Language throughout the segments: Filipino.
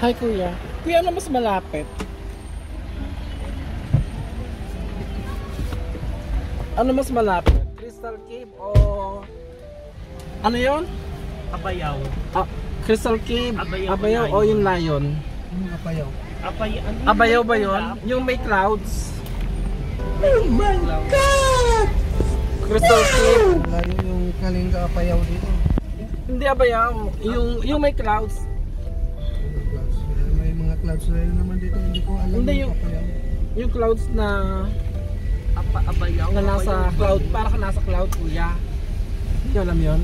Hi kuya. Kuya, ano mas malapit? Ano mas malapit? Crystal Cave o... Ano yon? Abayaw. Ah, Crystal Cave, Abayaw, Abayaw o yung Lion? Yung Abayaw. Abayaw ba yon? Yung may clouds? Oh my God! Crystal Cave? Layo yung Kalinga Abayaw dito. Hindi Abayaw. Yung may clouds. May mga clouds na yun naman dito. Hindi ko alam Hindi yung Abayaw. Yung clouds na... Abayaw. Na nasa cloud. Para ka nasa cloud kuya. Hindi alam yun?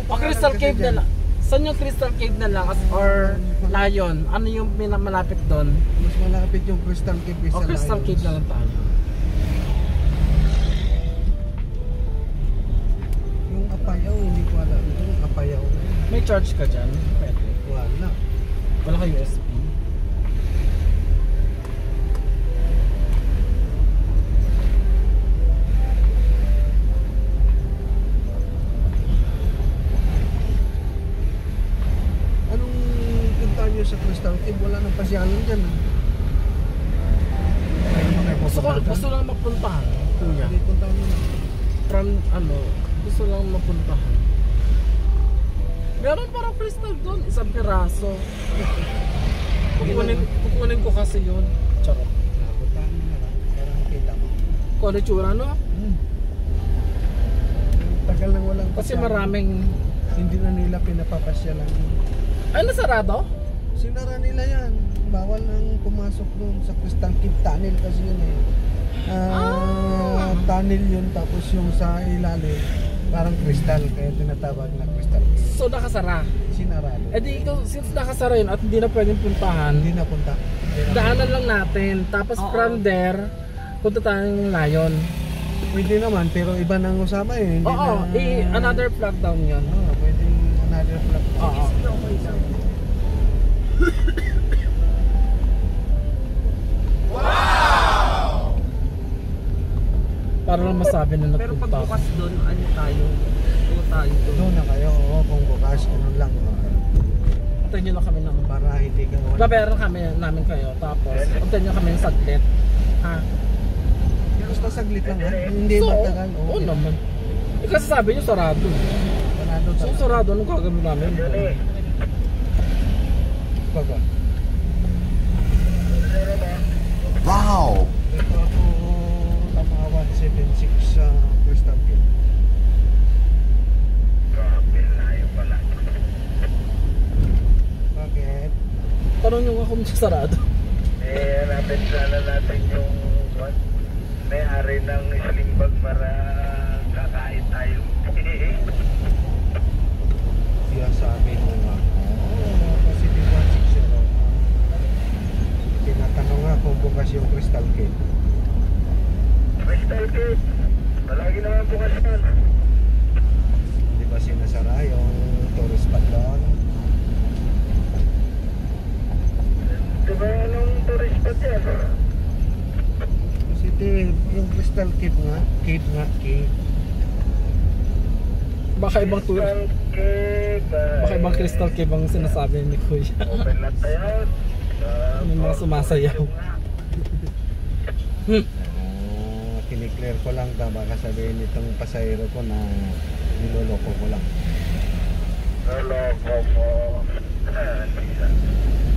O Crystal Cave na lang. Saan yung Crystal Cave na lang or Lion? Ano yung pinakamalapit doon? Mas malapit yung Crystal Cave O sa Crystal Lions. Cave na lang tayo. Yung Abayaw, hindi ko alam. Yung Abayaw na yun. May charge ka dyan? Pwede. Wala. Wala ka USB. Anong punta nyo sa Crystal Cave? Wala nang pasyalan dyan. Gusto lang mapuntahan, kuya. Hindi punta mo na. From ano, gusto lang mapuntahan. Meron parang crystal doon, isang piraso. Kukunin ko kasi yun. Charot. Napuntahan mo na lang. Para makita mo. Kung ano tsura, no? Tagal nang walang Kasi pasyalan. maraming... Hindi na nila pinapapasyalan. Ay, nasarado? Sinara nila yan. Bawal nang pumasok doon sa Crystal Cave tunnel kasi yun eh. Tunnel yun, tapos yung sa ilalim parang crystal, kaya tinatawag na Crystal Cave. So nakasara. Sinara doon. Eh di ikaw, since nakasara yun at hindi na pwedeng puntahan, Hindi na punta. daanan lang natin. Tapos from there, punta tayong Lion. Pwede naman, pero iba nang usama eh. Hindi Oo, na... another flag down yun. Oo, pwede another flag. Oo. Para lang masabi na Pero pag nagpunta. bukas doon, ano tayo? Doon tayo doon. Doon na kayo, oo, kung bukas, ganun lang. Antayin nyo lang kami ng... Para hindi ka wala. Babayaran kami namin kayo. Tapos, antayin nyo kami ng saglit. Ha? Basta saglit lang ha. Hindi So, matagal. oo naman. Eh, kasi sabi nyo sarado. Panado So talaga. sarado, anong gagawin namin? Baga. Wow! Ito ako Tamawan 76 sa Crystal Cave. Bakit? Tanong nyo nga kung sarado. Hanapin sana natin yung may-ari ng Slimbag para kakain tayo. Siya sabi mo nga. Oo, kasi di ba 60. Tinatanong nga kung bukas yung Crystal Cave. Crystal Cave, palagi naman bukas yan. Di ba sinasara yung tourist spot doon? Di ba anong tourist spot yan? Kasi yung Crystal Cave nga, cave. Baka ibang tour. Crystal Cave. Baka ibang Crystal Cave ang sinasabi ni Kuya. Open na tayo. May mga sumasayaw. Kiniklear ko lang ka, baka sabihin nitong pasahero ko na niloloko ko lang. Naloko mo.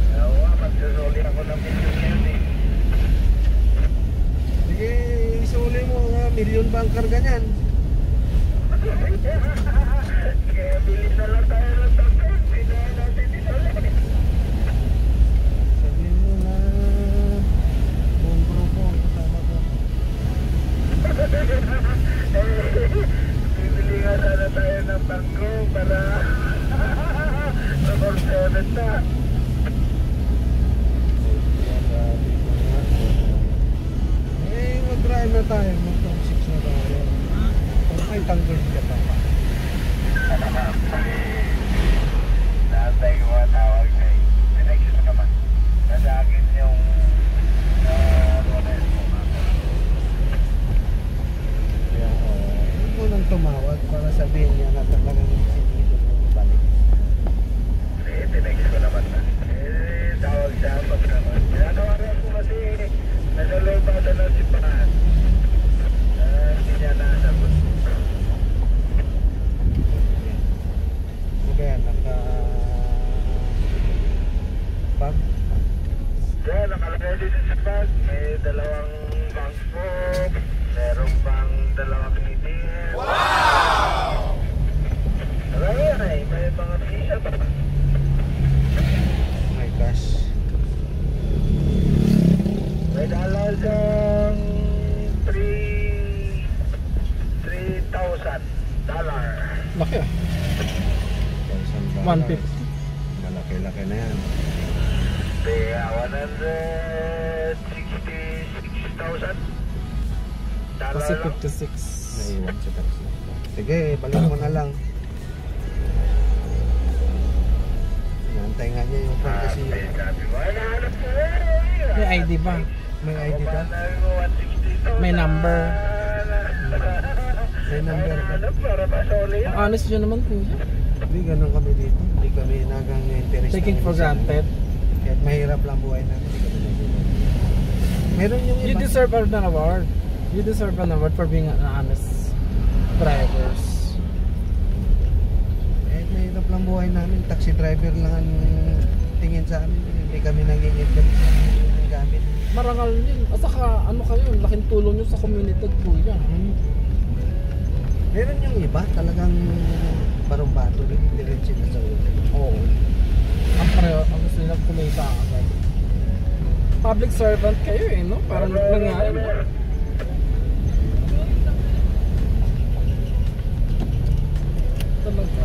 Nawa, magsusuli ako ng milyon yan eh. Sige, isuli mo nga, milyon ba ang karga niyan? Kaya bili na lang tayo ng tapos. Pinahan natin isuli. Sabihin mo na buong grupo ang kasama ko. Bibili nga sana tayo ng bangko para number 7 na. Mag-drive na tayo, mag-top 6 na tayo. Ay, tanggol ka pa. Natay ko tawag kay next mo naman. Kasi akin yung Kaya, huwag mo nang tumawag para sabihin niya na talagang sinito mo balik. next ko naman na. Laki ah. $1,000. 150. Malaki-laki na yan. Kasi $166,000. 56. Naiwan sa taxi. Sige, balik mo na lang. Nantay nga niya yung phone kasi May ID ba? may ID ka. May number. May number ka. Ang honest nyo naman kuya. Hindi ganun kami dito. Hindi kami nagang interest. Taking for granted. Kahit mahirap lang buhay namin, hindi kami nag-iwan. Meron yung You iba. deserve an award. You deserve an award for being an honest drivers. Kahit mahirap lang buhay namin, taxi driver lang ang tingin sa amin. Hindi kami naging interest ng gamit. Marangal yun. At saka ano kayo, laking tulong nyo sa community kuya. Meron yung iba, talagang barumbato rin, diretso na sa ulo. Oo. Ang gusto nila kumita agad. Public servant kayo eh, no? Parang nangyari mo. Talaga.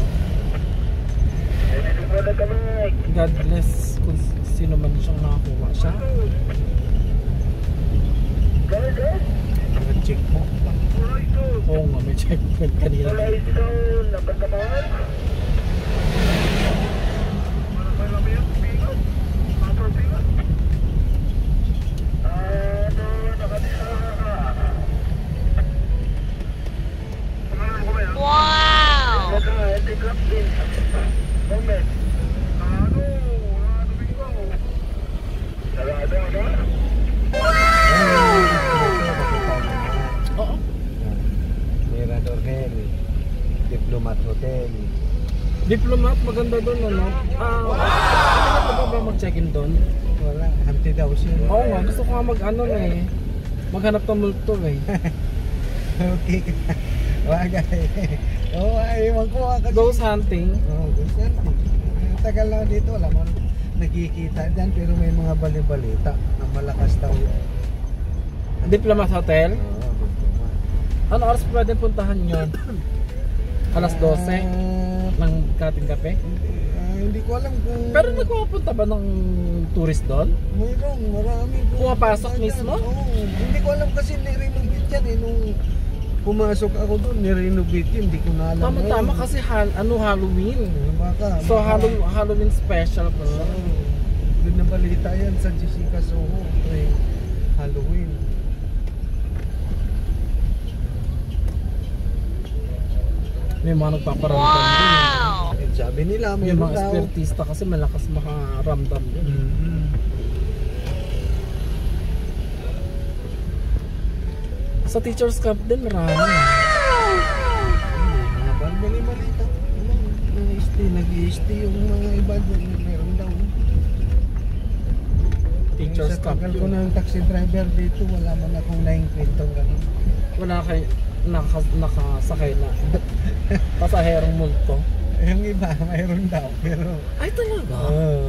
God bless kung sino man siyang nakakuha siya. Check mo. Oo nga, may checkpoint kanina. Oo. Mirador Hotel, Diplomat Hotel. Diplomat, maganda doon ano? Ano pa ba mag-check-in doon? Wala, hamti daw siya. Oo nga, gusto ko nga mag-ano eh. Maghanap ng multo eh. Okay ka. Wagay. Oo, ewan ko kasi. Ghost hunting. Oo, ghost hunting. Tagal na dito, wala mo nakikita dyan, pero may mga bali-balita na malakas daw yung Diplomat Hotel. Oo, diplomat. Ano oras pwede puntahan yun? Alas 12 ng kating kape? Hindi ko alam kung... Pero nagpupunta ba ng tourist doon? Mayroong marami. Pumapasok mismo? Oo, hindi ko alam kasi nirenovate yan eh. Nung pumasok ako doon, nirenovate yun. Hindi ko na alam. Tama-tama kasi Halloween. Baka. So Halloween special pa. Doon na balita yan sa Jessica Soho. Halloween. May mga nagpaparamdam din. Eh, sabi nila, Yung mayroon mga daw. espiritista kasi malakas makaramdam din. Mhm. Sa teacher's camp din marami. Mga bali-balita. Nag-i-stay yung mga iba doon. Meron daw. Teacher's Sa camp tagal ko yun. ng taxi driver dito, wala man akong naingkwentong ganun. Wala kayo nakasakay na pasaherong multo. Yung iba, mayroon daw. Pero, Ay talaga?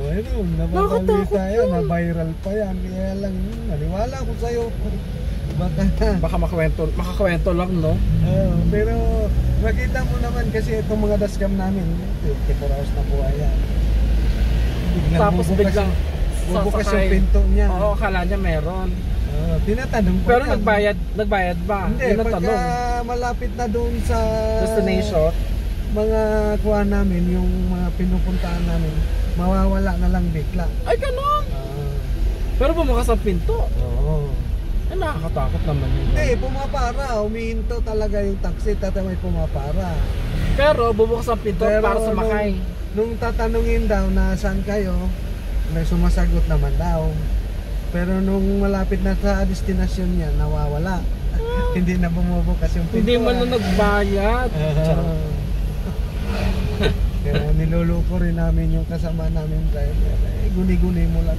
mayroon. Nakatakot Nababalita yan. yun. Na-viral pa yan. Kaya lang, maniwala ko sa'yo. Baka, Baka makakwento lang, no? pero makita mo naman kasi itong mga dashcam namin, 24 hours na buhay yan. Tapos biglang bubukas sasakay. yung pinto niya. Oo, akala niya meron. Tinatanong ko Pero yan. nagbayad ba? Hindi, Yun ang pagka tanong. malapit na doon sa Destination. mga kuha namin, yung mga pinupuntaan namin, mawawala na lang bigla. Ay, ganun! Pero bumukas ang pinto. Oo. Ay, nakakatakot naman yun. Hindi, pumapara. Humihinto talaga yung taxi, may pumapara. Pero bubukas ang pinto para sumakay. Nung tatanungin daw na saan kayo, sumasagot naman daw. Pero nung malapit na sa destinasyon niya, nawawala. Hindi na bumubukas yung pinto. Hindi man na nagbayad. Kaya niluluko rin namin yung kasama namin driver. Guni-guni mo lang.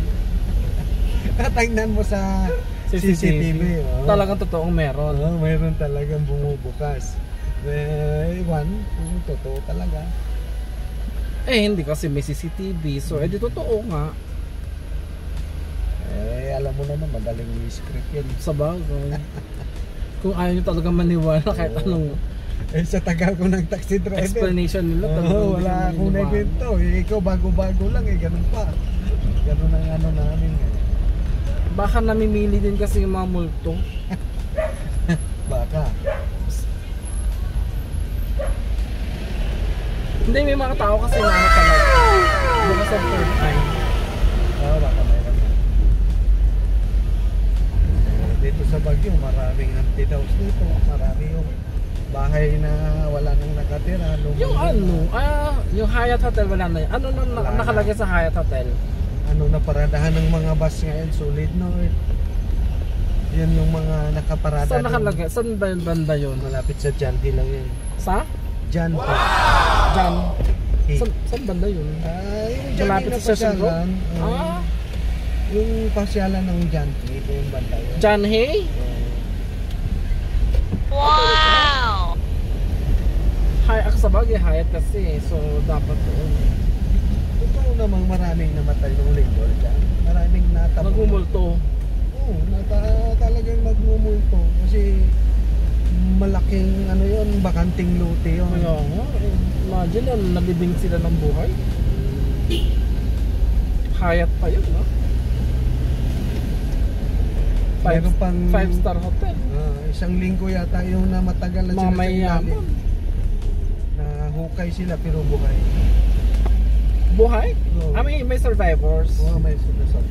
Tingnan mo sa CCTV. Talagang totoong meron. Mayroon talagang bumubukas. Iwan, totoo talaga. Eh, hindi kasi may CCTV. So, di totoo nga. Alam mo naman, madaling i-script yan. Sa bagay. Kung ayaw nyo talaga maniwala kahit anong Eh sa tagal ko ng taxi driver. Explanation nila. Oo, talagang wala hindi akong ko nagwento. Eh, ikaw bago-bago lang eh, ganun pa. Ganun ang ano namin eh. Baka namimili din kasi yung mga multo. Baka. Hindi, may mga tao kasi na ano talaga. Baka sa third time. Oo, baka mayroon na. Dito sa Baguio, maraming empty house dito. Marami yung bahay na wala nang nakatira. Yung ano, yung Hyatt Hotel wala na yun. Ano na Wala na. nakalagay sa Hyatt Hotel? Ano na paradahan ng mga bus ngayon, Solid North. Yan yung mga nakaparada. Saan doon. nakalagay? Saan ba yung banda yun? Malapit sa Janty lang yun. Sa? Janty. Jan. Eh. Saan banda yun? Yung Janty Malapit na sa Session Road? pasyalan. Yung pasyalan ng Janty, ito yung banda yun. Jan Hay? Wow! Hyatt sa bagay, Hyatt kasi. So, dapat doon. Totoo namang maraming namatay ng linggo dyan. Maraming natapos. Nagmumulto. Oo, talagang nagmumulto. Kasi malaking ano yun, bakanting lote yun. Kaya nga, imagine yun, nalibing sila ng buhay. Hyatt pa yun, no? Meron pang 5-star hotel. isang linggo yata yung na matagal na Mga sila sa mayayaman. ilalim. Na hukay sila pero buhay. Buhay? Oo. May survivors. Oo, may sumasot.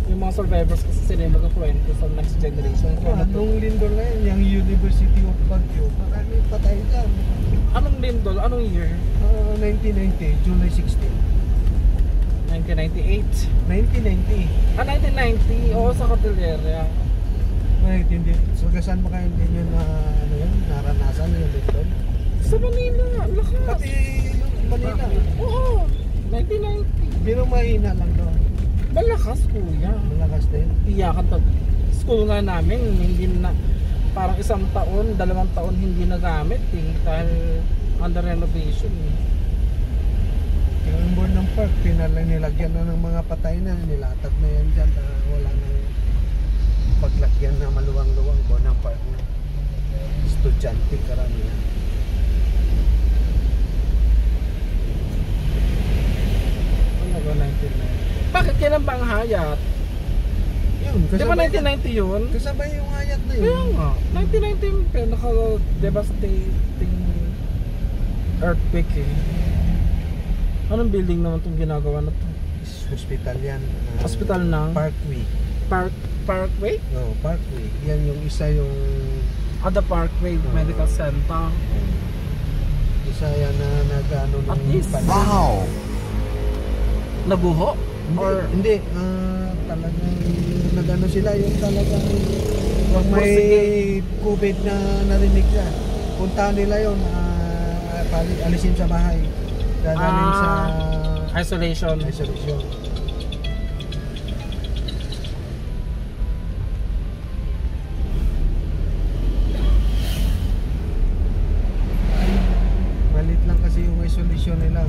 Yung mga survivors kasi sila yung magkakwento sa next generation. Nung lindol na yun, yung University of Baguio, maraming patay dyan. Anong lindol? Anong year? 1990, July 16. 1998. 1990. 1990? Oo, sa Cordillera. Right, hindi. So, saan mo kayo din yun na, ano yun, naranasan yung lindol? Sa Manila, lakas. Pati yung Manila. Oo, 1990. Pero mahina lang doon. Malakas, kuya. Malakas din. Iyakan pag school nga namin, hindi na, parang 1 taon, 2 taon hindi nagamit eh, dahil under renovation eh. Yung board ng park, nilagyan na ng mga patay na, nilatag na yan dyan, wala nang paglagyan na maluwang-luwang board ng park na. Estudyante karamihan. Ano ba 1990? Bakit kailan ba ang Hyatt? Yun, Di ba 1990 yun? Kasabay yung hayat na yun. Kaya nga, 1990 yung pinaka-devastating earthquake eh. Anong building naman itong ginagawa na to? Hospital yan. Hospital ng? Parkway. Parkway? No, Parkway. Yan yung isa yung The Parkway Medical Center. isa yan na nag-ano At ng least. pandemic. Wow! Nabuho? Hindi, talagang nag-ano sila yung talagang pag may Sige. COVID na narinig na, puntahan nila yun, alisin sa bahay, dadalhin sa isolation. isolation. Malit lang kasi yung isolation nila.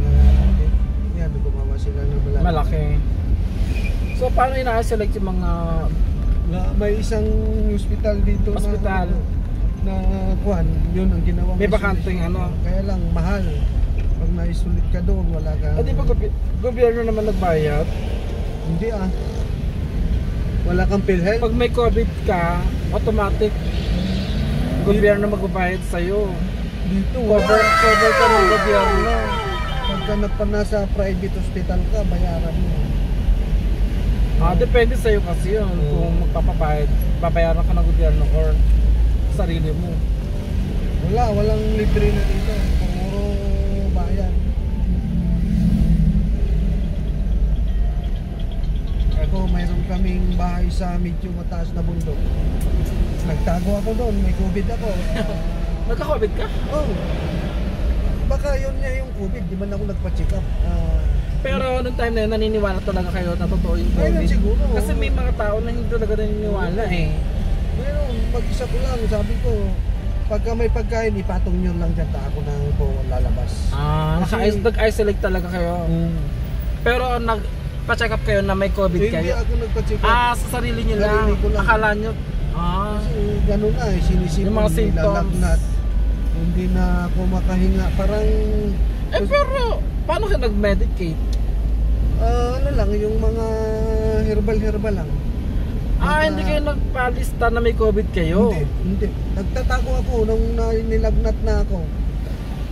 Yan, gumawa sila ng Malaki. So paano ina-isolate yung mga may isang hospital dito Hospital. na kuan, yun ang ginawa. May bakanteng ano? Kaya lang mahal. Pag na-isolate ka doon, wala ka. di ba gobyerno naman nagbayad? Hindi wala kang PhilHealth. Pag may COVID ka, automatic gobyerno magbabayad sa'yo. Dito Cover ka ng gobyerno. Pagka nasa private hospital ka, bayaran mo. Depende sa'yo kasi yun kung magpapabayad, babayaran ka ng gobyerno or sarili mo. Walang libre na dito. Puro bayan. Ako, mayroon kaming bahay sa medyo mataas na bundok. Nagtago ako doon, may COVID ako. Nagka-COVID ka? Oh. Baka yun niya yung COVID, di man ako nagpa-check up. Pero nung time na yun, naniniwala talaga kayo na totoo yung Ayun, COVID? siguro. Kasi may mga tao na hindi talaga naniniwala eh. Meron, mag-isa ko lang, sabi ko, pagka may pagkain, ipatong nyo lang dyan, ako na po lalabas. Kasi- Nag-isolate talaga kayo. Pero nagpa-check up kayo na may COVID Hindi kayo? ako nagpa-check up. Sa sarili nyo lang. Sarili ko lang. Akala nyo, Ah, Kasi gano'n na eh, sinisipon, Yung mga symptoms. nilalagnat. Hindi na ako makahinga. Parang, pero paano ka nag-medicate? ano lang, yung mga herbal lang. Hindi kayo nagpalista na may COVID kayo. Hindi. Nagtatago ako nung nilagnat na ako.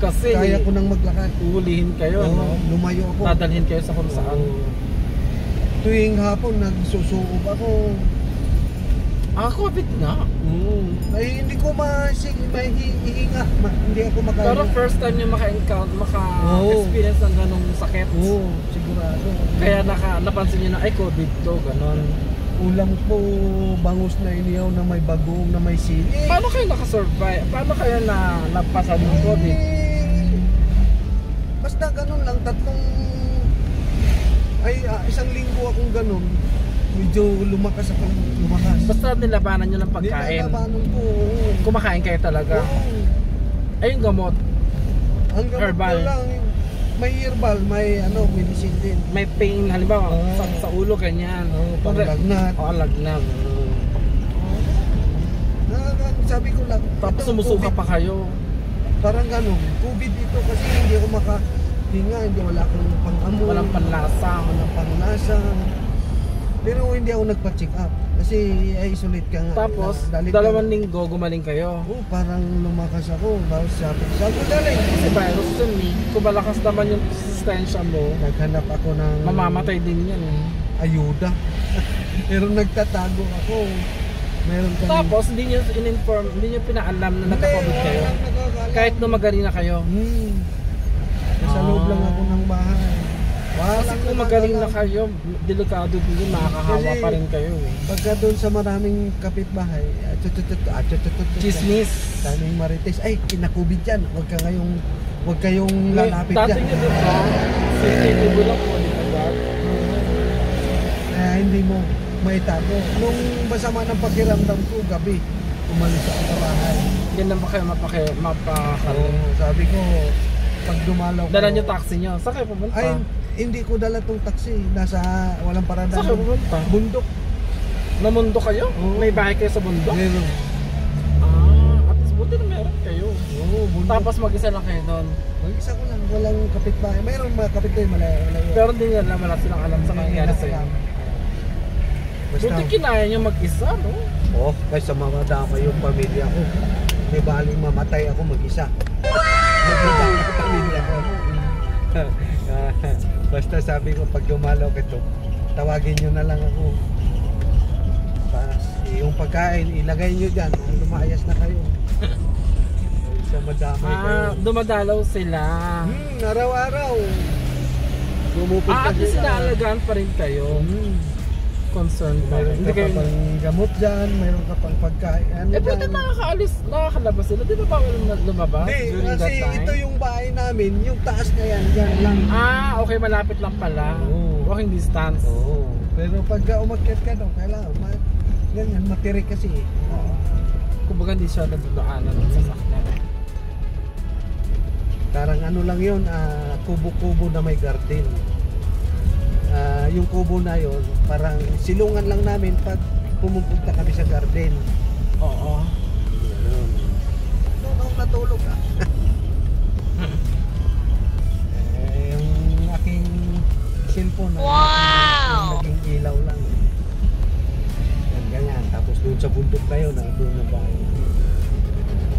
Kasi Kaya ko nang maglakad. uhulihin kayo, Oo, no? lumayo ako. Dadalhin kayo sa kung saan. Oo. Tuwing hapon, nagsusuob ako. COVID nga. Ay, hindi ko mahihinga. Hindi ako makahinga. Pero first time nyo maka-experience ng ganong sakit. Oo, sigurado. Kaya napansin nyo na, ay COVID to, ganon. Ulam ko, bangus na inihaw na may bagong, na may sili. Paano kayo nakasurvive? Paano kayo napasan ng COVID? Basta ganun lang, isang linggo akong ganun. Medyo lumakas. Basta nilabanan nyo ng pagkain. Nilalabanan ko, oo. Kumakain kayo talaga. Oo. Ay, yung gamot. Ang gamot Herbal. ko lang, may herbal, may medicine din. May pain, halimbawa, Oo. sa ulo, ganyan. Panglagnat. Lagnat. Sabi ko lang, Tapos ito, sumusuka COVID. pa kayo. Parang gano'n, COVID dito kasi hindi ako makahinga, wala akong pang-amoy. Walang panlasa. Walang panlasa. Pero hindi ako nagpa-check up kasi isolate ka nga. Tapos, Dali ka- 2 linggo gumaling kayo. parang lumakas ako. Tapos sabi ko dali. Kasi virus yun eh. Kung malakas naman yung resistensya mo, Naghanap ako ng mamamatay din yan eh. ayuda. Pero nagtatago ako. Meron kami. Tapos, hindi nyo in-inform, hindi nyo pinaalam na nagka-COVID kayo. Kahit lumagari na kayo. Nasa loob lang ako ng bahay. Kasi kung magaling na kayo, delikado din yun, makakahawa Kasi- pa rin kayo eh. Pagka doon sa maraming kapitbahay, Chismis. daming marites, ay, kinakubid yan. Huwag kayong lalapit Dati dyan. nyo diba, sensitibo lang po, di ba? Kaya hindi mo maitago. Nung masama ng pakiramdam ko, gabi, umalis ako sa bahay. Yan lang ba kayo mapakalim? Sabi ko, pag dumalaw ko, Dala nyo taxi nyo, saan kayo pumunta? ay, hindi ko dala tong taxi. Nasa walang parada. Saan kayo pumunta? Bundok. Namundo kayo? Oo. May bahay kayo sa bundok? Meron. At least buti na meron kayo. Oo, bundok. Tapos mag-isa lang kayo doon. Mag-isa ko lang, walang kapitbahay. Mayroong mga kapitbahay, malayo. Pero hindi nila naman wala silang alam sa nangyayari sa'yo. Buti kinaya nyo mag-isa, no? Kaysa mamadama yung pamilya ko. May baling mamatay ako mag-isa. Mamadama yung pamilya ko. Basta sabi ko, pag dumalaw kito, tawagin nyo na lang ako. Yung pagkain, ilagay nyo dyan. Lumayas na kayo. Kaysa madamay kayo. Dumadalaw sila. Araw-araw. Pumupunta At least inaalagaan pa rin kayo. Concerned pa rin. Mayroon Hindi ka kayo... pa pang gamot dyan, mayroon ka pang pagkain. Pwede nakakalabas sila. Di ba bawal lumabas Hindi, during that kasi time? ito yung bahay namin, yung taas na yan, dyan lang. Okay, malapit lang pala. Oo. Walking distance. Oo. Pero pagka umakyat ka daw, kailangan, ganyan, matirik kasi. Kumbaga hindi siya nadudaanan ng sasakyan. Parang ano lang yun, kubo-kubo na may garden. Yung kubo na yun, parang silungan lang namin pag pumupunta kami sa garden. Oo. Doon ako natulog yung aking cellphone Wow! naging ilaw lang. Ganyan. Tapos doon sa bundok na yun, doon na bahay.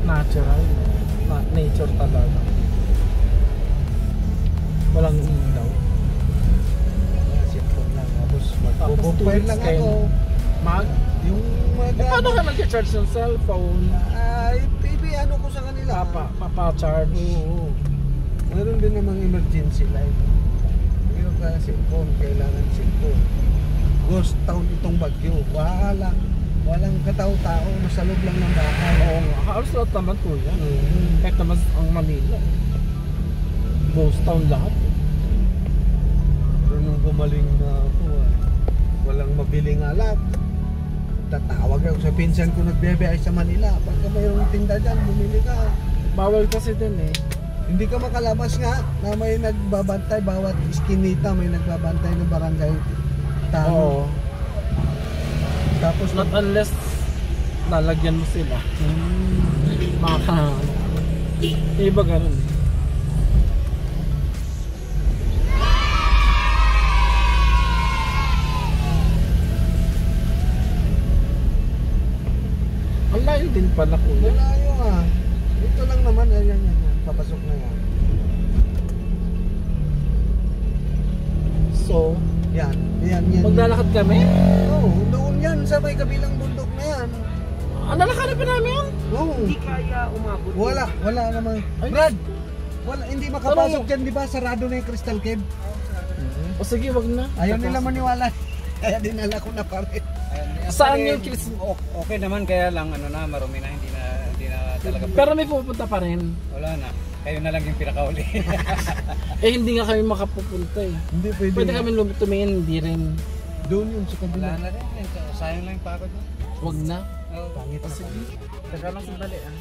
Natural. Nature talaga. Walang ilaw. Cellphone lang. Tapos Tapos mag-bonfire lang kayo. ako. Yung Paano ka nag-charge ng cellphone? ano ko sa kanila. Papa-charge. Oo. Meron din namang emergency light. Meron ka cellphone, kailangan cellphone. Ghost town itong Bagyo. Walang katao-tao, nasa loob lang ng bahay. Oo nga. Halos lahat naman po yan. Kahit naman ang Manila. Ghost town lahat. Pero nung gumaling na ako, walang mabiling alak. Tatawag ako sa pinsan ko nagbebiyay sa Manila. Pagka mayroong tinda dyan, bumili ka. Bawal kasi din eh. Hindi ka makalabas nga na may nagbabantay. Bawat iskinita may nagbabantay ng barangay tao. Oo. Tapos Not unless lalagyan mo sila. Maka iba ganun eh. Ang layo din pala kuya. Malayo nga. Ito lang naman, ayan yan. Papasok na yan. So, Yan. maglalakad kami? Oo, doon yan sa may kabilang bundok na yan. Lalakarin pa namin yun? Oo. Hindi kaya umabot. Wala naman. Ay, Brad, hindi makapasok Pero- dyan, di ba? Sarado na yung Crystal Cave. O sige, wag na. Ayaw nila maniwala. Kaya dinala ko na pa rin. Saan yung Chris? Okay naman, kaya lang ano na, marumi na, hindi na talaga. Pero may pupunta pa rin. Wala na. Kayo na lang yung pinakauli. Eh hindi nga kami makapupunta eh. Hindi pwede. Pwede kami tumingin, hindi rin. Doon yun sa Wala kabila. na rin. Sayang lang yung pagod mo. Wag na. Oo. Pangit na Sige. Teka lang sandali ah.